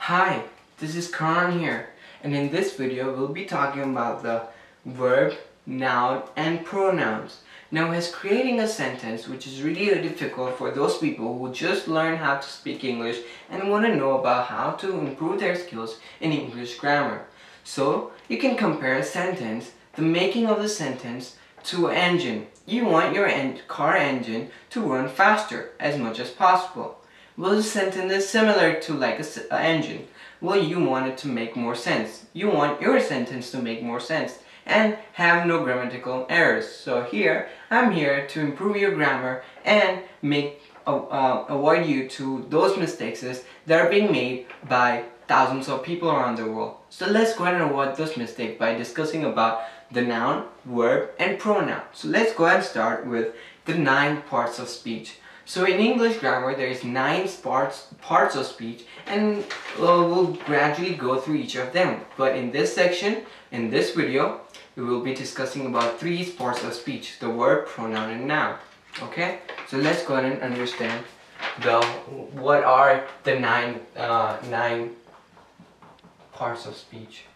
Hi, this is Karan here, and in this video we'll be talking about the verb, noun, and pronouns. Now, as creating a sentence which is really difficult for those people who just learn how to speak English and want to know about how to improve their skills in English grammar. So, you can compare a sentence, the making of the sentence, to an engine. You want your car engine to run faster as much as possible. Well, the sentence is similar to like an engine. Well, you want it to make more sense. You want your sentence to make more sense and have no grammatical errors. So here, I'm here to improve your grammar and avoid you to those mistakes that are being made by thousands of people around the world. So let's go ahead and avoid those mistakes by discussing about the noun, verb, and pronoun. So let's go ahead and start with the 9 parts of speech. So in English grammar, there is 9 parts of speech, and we'll gradually go through each of them. But in this section, in this video, we will be discussing about 3 parts of speech: the verb, pronoun, and noun. Okay? So let's go ahead and understand what are the 9 parts of speech.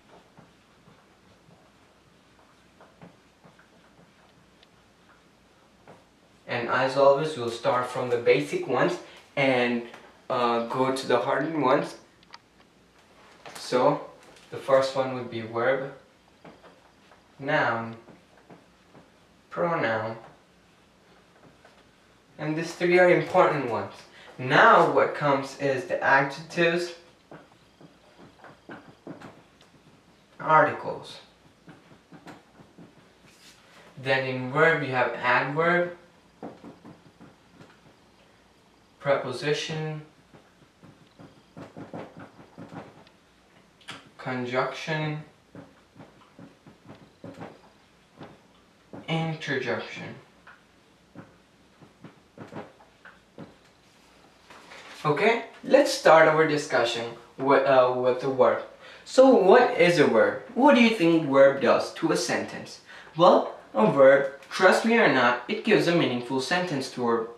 And as always, we'll start from the basic ones and go to the harder ones. So, the first one would be verb, noun, pronoun. And these 3 are important ones. Now what comes is the adjectives, articles. Then in verb you have adverb, preposition, conjunction, interjection. Okay, let's start our discussion with the verb. So what is a verb? What do you think verb does to a sentence? Well, a verb, trust me or not, it gives a meaningful sentence to a verb.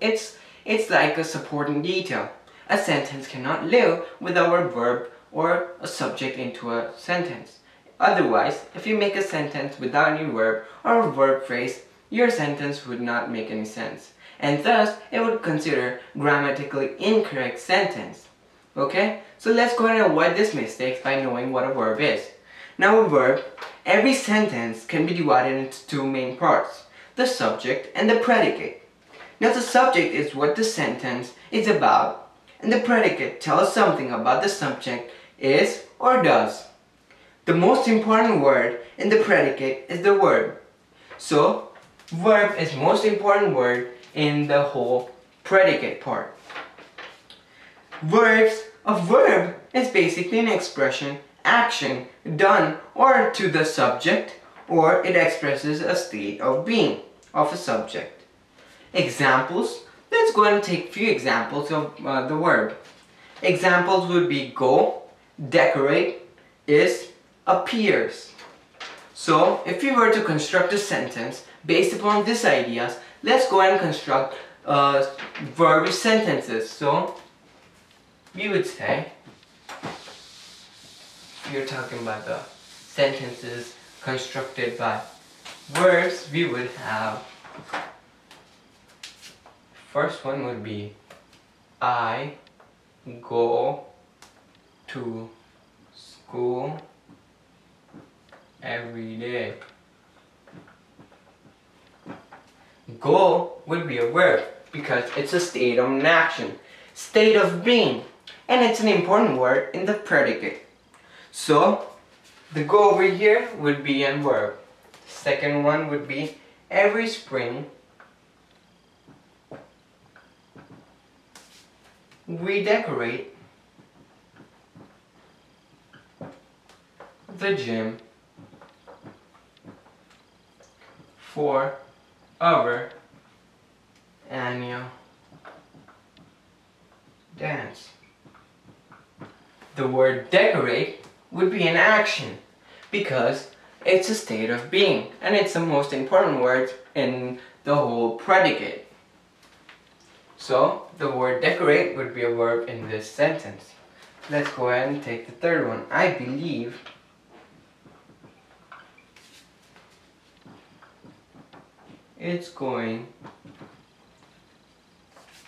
It's like a supporting detail. A sentence cannot live without a verb or a subject into a sentence. Otherwise, if you make a sentence without any verb or a verb phrase, your sentence would not make any sense. And thus, it would consider grammatically incorrect sentence. Okay? So let's go ahead and avoid this mistake by knowing what a verb is. Now a verb, every sentence can be divided into 2 main parts: the subject and the predicate. Now the subject is what the sentence is about, and the predicate tells something about the subject is or does. The most important word in the predicate is the verb. So, verb is most important word in the whole predicate part. A verb is basically an expression, action, done or to the subject, or it expresses a state of being of a subject. Examples. Let's go and take a few examples of the verb. Examples would be go, decorate, is, appears. So if we were to construct a sentence based upon these ideas, let's go and construct verb sentences. So we would say, if you're talking about the sentences constructed by verbs, we would have, first one would be I go to school every day. Go would be a verb because it's a state of an action, state of being, and it's an important word in the predicate. So the go over here would be a verb. Second one would be every spring we decorate the gym for our annual dance. The word decorate would be an action because it's a state of being and it's the most important word in the whole predicate. So the word decorate would be a verb in this sentence. let's go ahead and take the third one. I believe it's going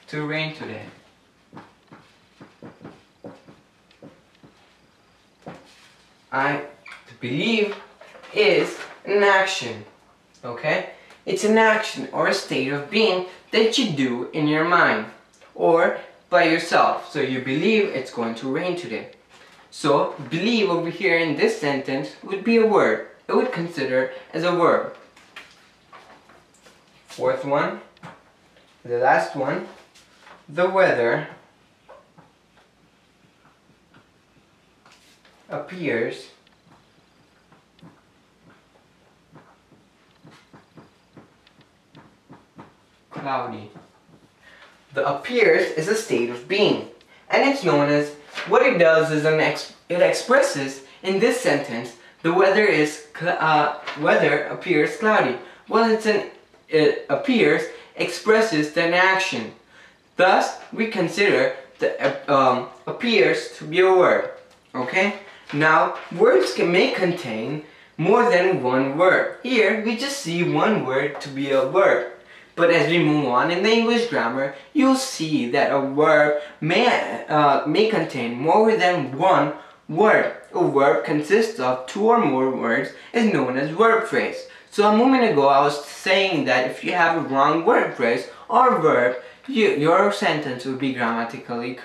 to rain today. I believe is an action, okay? It's an action or a state of being that you do in your mind or by yourself. So you believe it's going to rain today. So believe over here in this sentence would be a word. It would consider as a verb. Fourth one, the last one, the weather appears cloudy. The appears is a state of being, and it's known as, what it does is it expresses in this sentence the weather appears cloudy. Well, it appears expresses an action. Thus, we consider the appears to be a word. Okay? Now, words may contain more than one word. Here, we just see one word to be a verb. But as we move on in the English grammar, you'll see that a verb may contain more than one word. A verb consists of two or more words is known as verb phrase. So a moment ago, I was saying that if you have a wrong verb phrase or verb, your sentence would be grammatically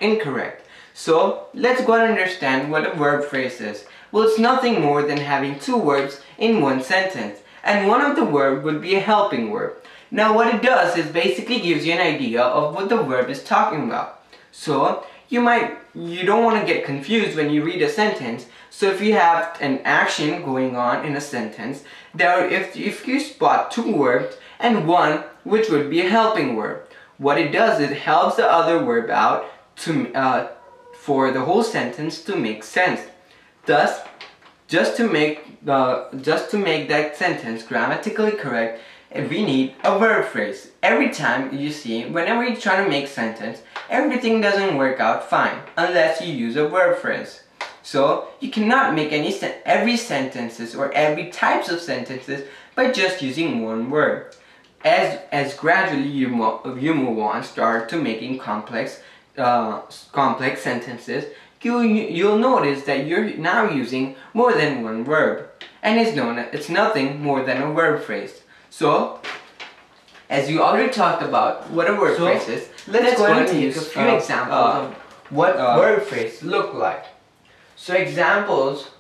incorrect. So let's go and understand what a verb phrase is. Well, it's nothing more than having two words in one sentence, and one of the words would be a helping verb. Now what it does is basically gives you an idea of what the verb is talking about. So you don't want to get confused when you read a sentence. So if you have an action going on in a sentence, if you spot two verbs and one which would be a helping verb, what it does is it helps the other verb out for the whole sentence to make sense. Thus, just to make that sentence grammatically correct, we need a verb phrase. Every time you see, whenever you're trying to make a sentence, everything doesn't work out fine unless you use a verb phrase. So you cannot make every sentences or every types of sentences by just using one word. As gradually you move on, start to making complex sentences, you'll notice that you're now using more than one verb, and it's nothing more than a verb phrase. So, as you already talked about what a verb phrase is, let's go and take a few examples of what verb phrase look like. So examples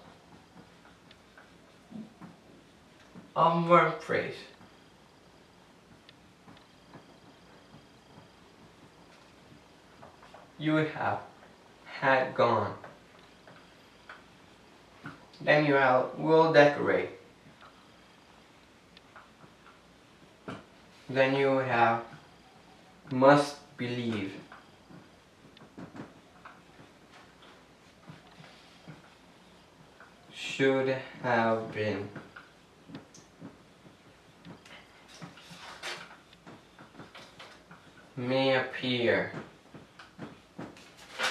of verb phrase. You would have had gone. Then you will decorate. Then you would have must believe. Should have been. May appear.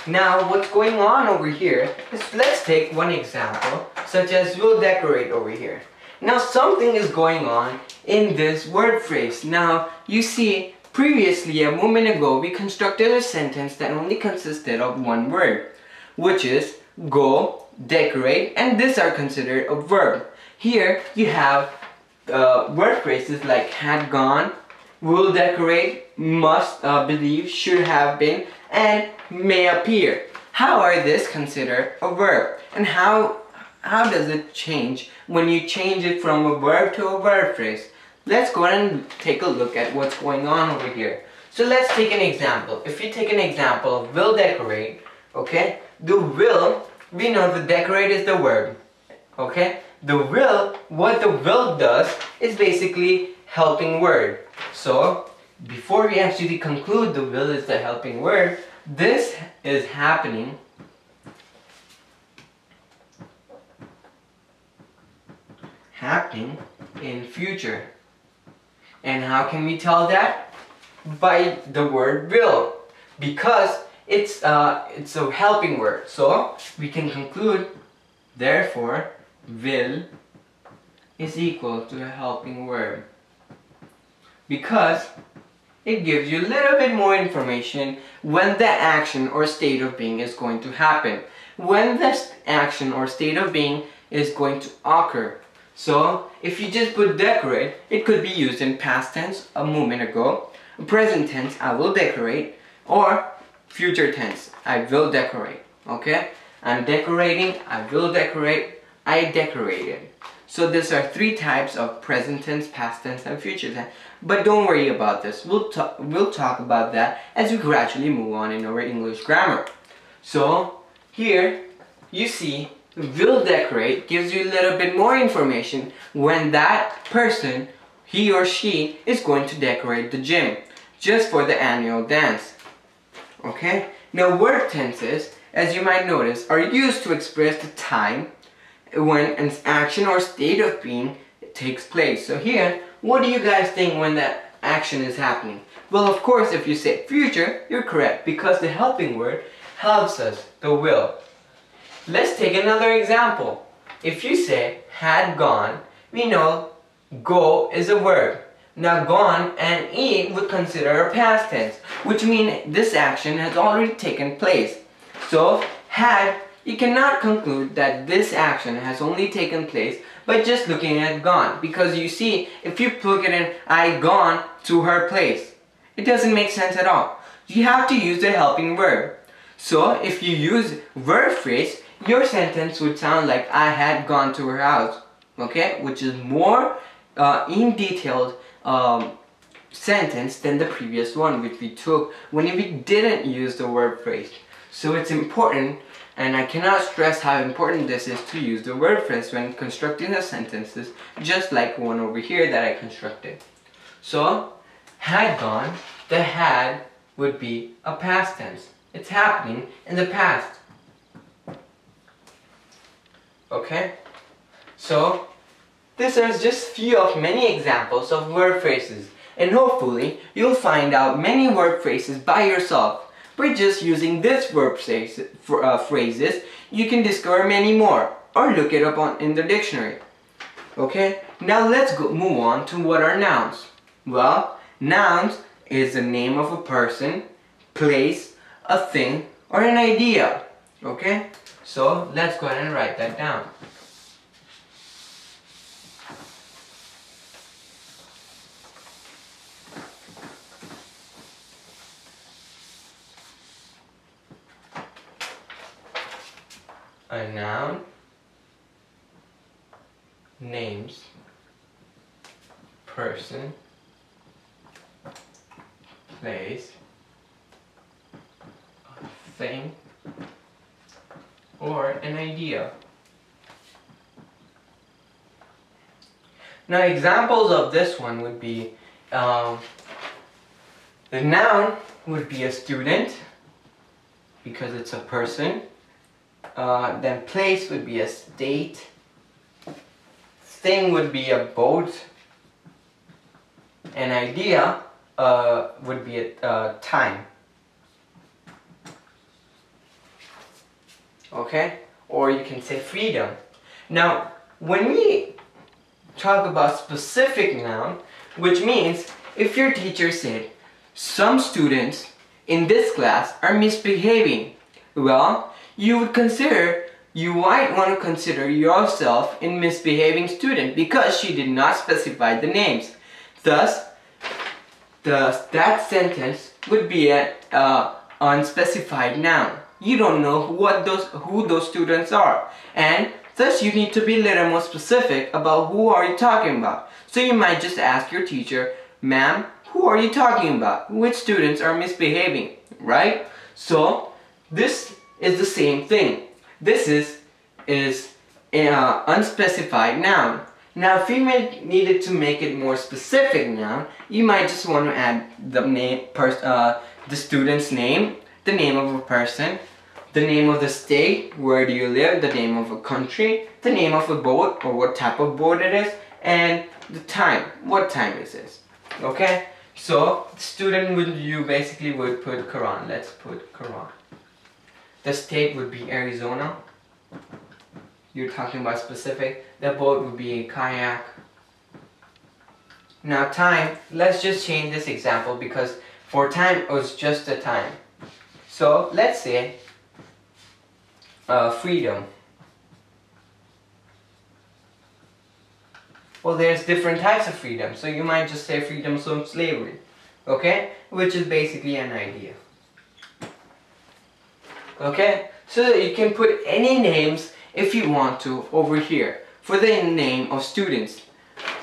Now what's going on over here is, let's take one example, such as we'll decorate over here. Now something is going on in this word phrase. Now you see, previously a moment ago we constructed a sentence that only consisted of one word, which is go, decorate, and these are considered a verb. Here you have word phrases like had gone, will decorate, must believe, should have been, and may appear. How are this considered a verb? And how does it change when you change it from a verb to a verb phrase? Let's go ahead and take a look at what's going on over here. So let's take an example. If you take an example of will decorate, okay, the will, we know the decorate is the verb, okay? The will, what the will does is basically helping word. So before we actually conclude the will is the helping word, this is happening in future. And how can we tell that? By the word will. Because it's a helping word. So we can conclude, therefore, will is equal to a helping verb, because it gives you a little bit more information when the action or state of being is going to happen, when this action or state of being is going to occur. So if you just put decorate, it could be used in past tense a moment ago, present tense, I will decorate, or future tense, I will decorate. Okay, I'm decorating, I will decorate, I decorated. So these are three types of present tense, past tense, and future tense. But don't worry about this. We'll talk about that as we gradually move on in our English grammar. So here you see will decorate gives you a little bit more information when that person, he or she, is going to decorate the gym just for the annual dance. Okay? Now verb tenses, as you might notice, are used to express the time when an action or state of being takes place. So here, what do you guys think when that action is happening? Well, of course, if you say future, you're correct, because the helping word helps us, the will. Let's take another example. If you say had gone, we know go is a verb. Now gone and e would consider a past tense, which means this action has already taken place. So had, you cannot conclude that this action has only taken place by just looking at gone, because you see, if you plug it in, I gone to her place, it doesn't make sense at all. You have to use the helping verb. So if you use verb phrase, your sentence would sound like I had gone to her house, okay, which is more in detailed sentence than the previous one which we took when we didn't use the verb phrase. So it's important, and I cannot stress how important this is to use the verb phrase when constructing the sentences, just like one over here that I constructed. So, had gone, the had would be a past tense. It's happening in the past. Okay? So, these are just few of many examples of verb phrases, and hopefully you'll find out many verb phrases by yourself. By just using this verb phrases, you can discover many more, or look it up in the dictionary. Okay, now let's move on to what are nouns. Well, nouns is the name of a person, place, a thing, or an idea. Okay, so let's go ahead and write that down. A noun names person, place, a thing, or an idea. Now examples of this one would be the noun would be a student, because it's a person. Then place would be a state, thing would be a boat, an idea would be a time. Okay? Or you can say freedom. Now, when we talk about specific noun, which means if your teacher said, some students in this class are misbehaving, well, you might want to consider yourself in misbehaving student, because she did not specify the names. Thus, that sentence would be an unspecified noun. You don't know who those students are, and thus you need to be a little more specific about who are you talking about. So you might just ask your teacher, ma'am, who are you talking about? Which students are misbehaving, right? So this is the same thing. This is an unspecified noun. Now if you needed to make it more specific noun, you might just want to add the name, the student's name, the name of a person, the name of the state, where do you live, the name of a country, the name of a boat or what type of boat it is, and the time, what time is this. Okay? So student you basically would put Karan. Let's put Karan. The state would be Arizona. You're talking about specific. The boat would be a kayak. Now time, let's just change this example because for time it was just a time. So let's say freedom. Well, there's different types of freedom. So you might just say freedom from slavery. Okay? Which is basically an idea. Okay? So you can put any names if you want to over here for the name of students.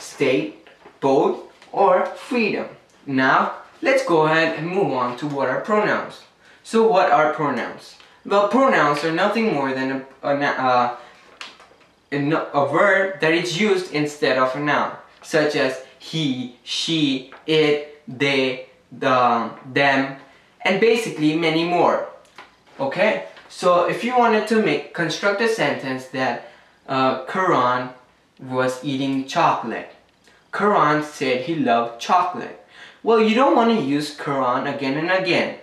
State, boat, or freedom. Now, let's go ahead and move on to what are pronouns. So what are pronouns? Well, pronouns are nothing more than a verb that is used instead of a noun, such as he, she, it, they, them, and basically many more. Okay? So if you wanted to construct a sentence that Karan was eating chocolate. Karan said he loved chocolate. Well, you don't want to use Karan again and again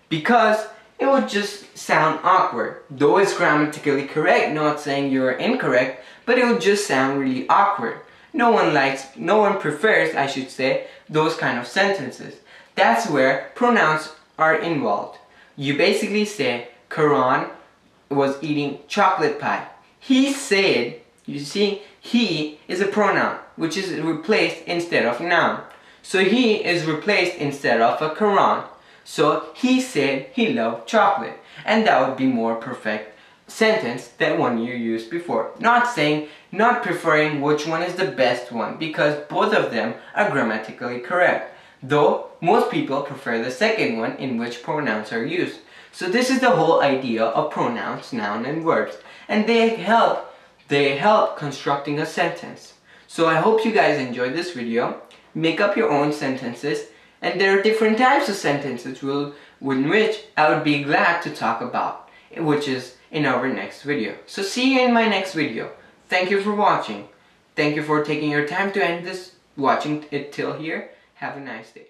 because it would just sound awkward. Though it's grammatically correct, not saying you're incorrect, but it would just sound really awkward. No one prefers, I should say, those kind of sentences. That's where pronouns are involved. You basically say, Karan was eating chocolate pie. He said, you see, he is a pronoun, which is replaced instead of noun. So he is replaced instead of a Karan. So he said he loved chocolate. And that would be more perfect sentence than one you used before. Not preferring which one is the best one, because both of them are grammatically correct. Though most people prefer the second one, in which pronouns are used. So this is the whole idea of pronouns, noun, and verbs. And they help constructing a sentence. So I hope you guys enjoyed this video. Make up your own sentences. And there are different types of sentences in which I would be glad to talk about, which is in our next video. So see you in my next video. Thank you for watching. Thank you for taking your time to end this, watching it till here. Have a nice day.